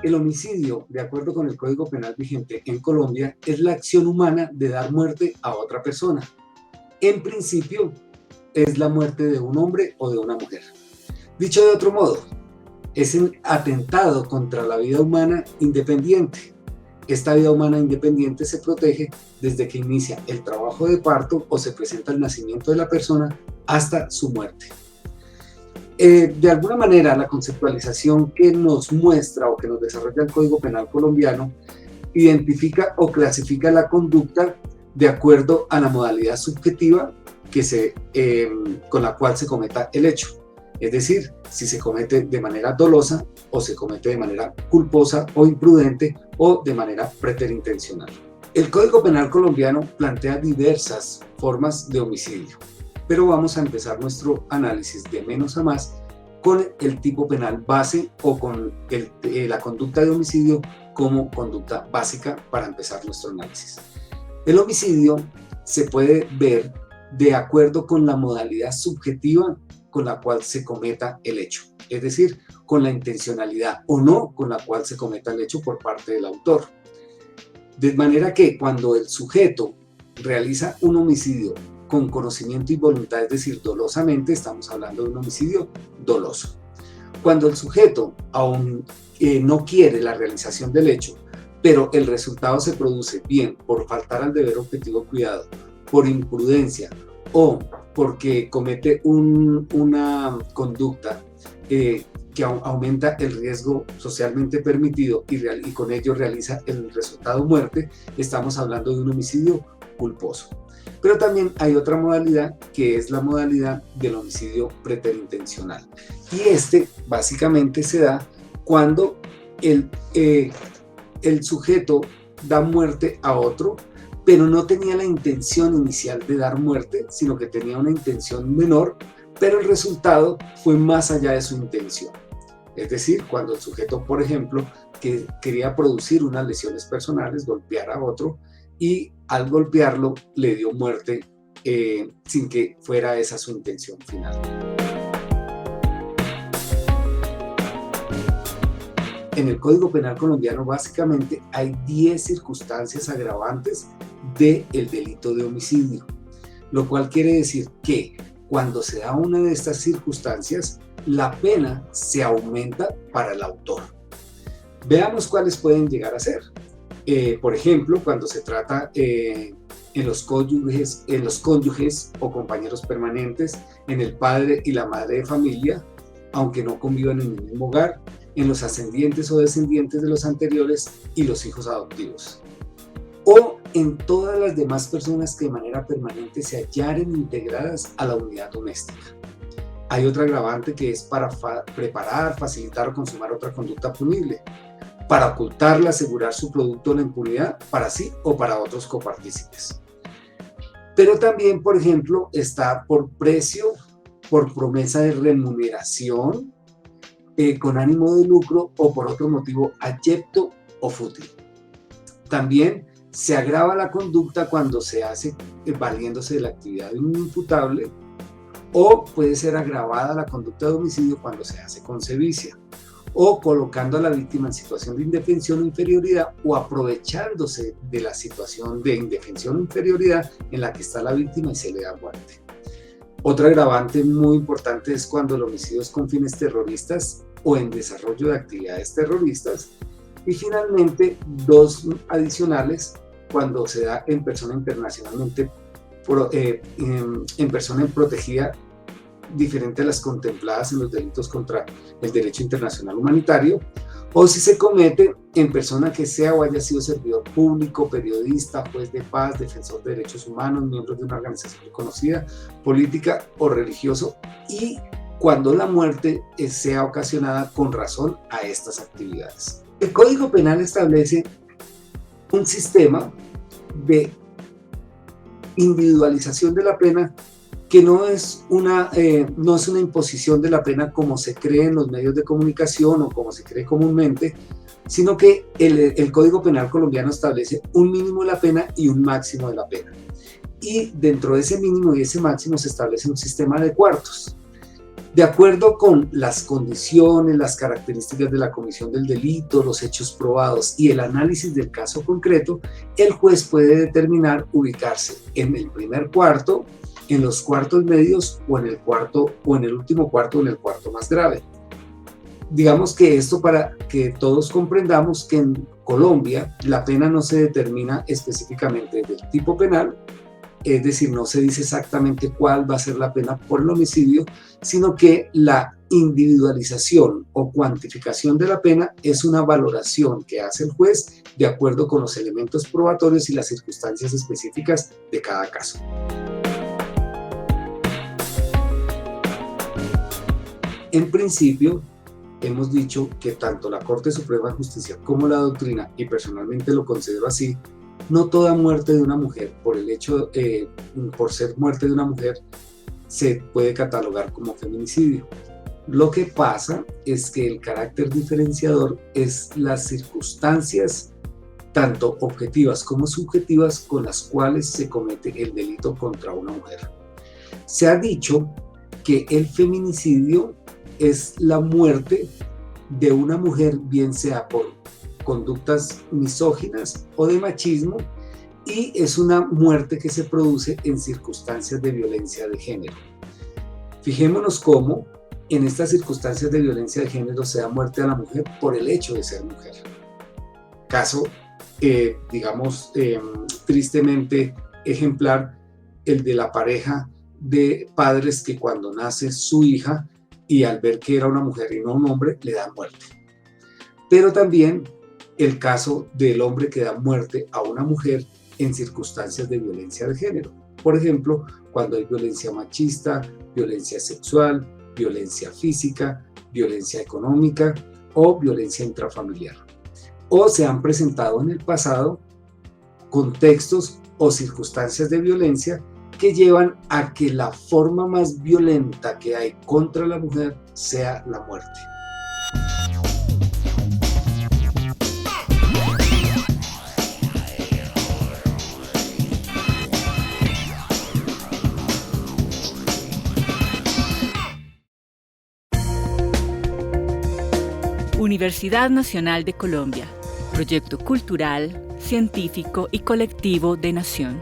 El homicidio, de acuerdo con el Código Penal vigente en Colombia, es la acción humana de dar muerte a otra persona. En principio, es la muerte de un hombre o de una mujer. Dicho de otro modo, es un atentado contra la vida humana independiente. Esta vida humana independiente se protege desde que inicia el trabajo de parto o se presenta el nacimiento de la persona hasta su muerte. De alguna manera, la conceptualización que nos muestra o que nos desarrolla el Código Penal colombiano identifica o clasifica la conducta de acuerdo a la modalidad subjetiva con la cual se cometa el hecho. Es decir, si se comete de manera dolosa o se comete de manera culposa o imprudente o de manera preterintencional. El Código Penal colombiano plantea diversas formas de homicidio, pero vamos a empezar nuestro análisis de menos a más con el tipo penal base o con la conducta de homicidio como conducta básica para empezar nuestro análisis. El homicidio se puede ver de acuerdo con la modalidad subjetiva con la cual se cometa el hecho, es decir, con la intencionalidad o no con la cual se cometa el hecho por parte del autor. De manera que cuando el sujeto realiza un homicidio con conocimiento y voluntad, es decir, dolosamente, estamos hablando de un homicidio doloso. Cuando el sujeto aún no quiere la realización del hecho, pero el resultado se produce bien por faltar al deber objetivo cuidado, por imprudencia o porque comete una conducta que aumenta el riesgo socialmente permitido y con ello realiza el resultado muerte, estamos hablando de un homicidio culposo. Pero también hay otra modalidad que es la modalidad del homicidio preterintencional. Y básicamente se da cuando el sujeto da muerte a otro, pero no tenía la intención inicial de dar muerte, sino que tenía una intención menor, pero el resultado fue más allá de su intención. Es decir, cuando el sujeto, por ejemplo, que quería producir unas lesiones personales, golpear a otro, y al golpearlo le dio muerte sin que fuera esa su intención final. En el Código Penal colombiano básicamente hay 10 circunstancias agravantes del delito de homicidio, lo cual quiere decir que cuando se da una de estas circunstancias, la pena se aumenta para el autor. Veamos cuáles pueden llegar a ser. Por ejemplo, cuando se trata en los cónyuges o compañeros permanentes, en el padre y la madre de familia, aunque no convivan en el mismo hogar, en los ascendientes o descendientes de los anteriores y los hijos adoptivos, o en todas las demás personas que de manera permanente se hallaren integradas a la unidad doméstica. Hay otra agravante que es para preparar, facilitar o consumar otra conducta punible, para ocultarla, asegurar su producto de la impunidad para sí o para otros copartícipes. Pero también, por ejemplo, está por precio, por promesa de remuneración, con ánimo de lucro o por otro motivo abyecto o fútil. También se agrava la conducta cuando se hace valiéndose de la actividad de un imputable, o puede ser agravada la conducta de homicidio cuando se hace con sevicia, o colocando a la víctima en situación de indefensión o inferioridad, o aprovechándose de la situación de indefensión o inferioridad en la que está la víctima y se le da muerte. Otra agravante muy importante es cuando el homicidio es con fines terroristas o en desarrollo de actividades terroristas. Y finalmente, dos adicionales cuando se da en persona internacionalmente, en persona protegida, diferente a las contempladas en los delitos contra el derecho internacional humanitario, o si se comete en persona que sea o haya sido servidor público, periodista, juez de paz, defensor de derechos humanos, miembro de una organización reconocida, política o religioso, y cuando la muerte sea ocasionada con razón a estas actividades. El Código Penal establece un sistema de individualización de la pena que no es una imposición de la pena como se cree en los medios de comunicación o como se cree comúnmente, sino que el Código Penal colombiano establece un mínimo de la pena y un máximo de la pena. Y dentro de ese mínimo y ese máximo se establece un sistema de cuartos. De acuerdo con las condiciones, las características de la comisión del delito, los hechos probados y el análisis del caso concreto, el juez puede determinar ubicarse en el primer cuarto, en los cuartos medios o en el cuarto o en el último cuarto o en el cuarto más grave. Digamos que esto para que todos comprendamos que en Colombia la pena no se determina específicamente del tipo penal, es decir, no se dice exactamente cuál va a ser la pena por el homicidio, sino que la individualización o cuantificación de la pena es una valoración que hace el juez de acuerdo con los elementos probatorios y las circunstancias específicas de cada caso. En principio, hemos dicho que tanto la Corte Suprema de Justicia como la doctrina, y personalmente lo considero así, no toda muerte de una mujer, por ser muerte de una mujer, se puede catalogar como feminicidio. Lo que pasa es que el carácter diferenciador es las circunstancias, tanto objetivas como subjetivas, con las cuales se comete el delito contra una mujer. Se ha dicho que el feminicidio es la muerte de una mujer, bien sea por conductas misóginas o de machismo, y es una muerte que se produce en circunstancias de violencia de género. Fijémonos cómo en estas circunstancias de violencia de género se da muerte a la mujer por el hecho de ser mujer. Caso, tristemente ejemplar, el de la pareja de padres que cuando nace su hija y al ver que era una mujer y no un hombre, le dan muerte. Pero también el caso del hombre que da muerte a una mujer en circunstancias de violencia de género. Por ejemplo, cuando hay violencia machista, violencia sexual, violencia física, violencia económica o violencia intrafamiliar. O se han presentado en el pasado contextos o circunstancias de violencia que llevan a que la forma más violenta que hay contra la mujer sea la muerte. Universidad Nacional de Colombia, proyecto cultural, científico y colectivo de Nación.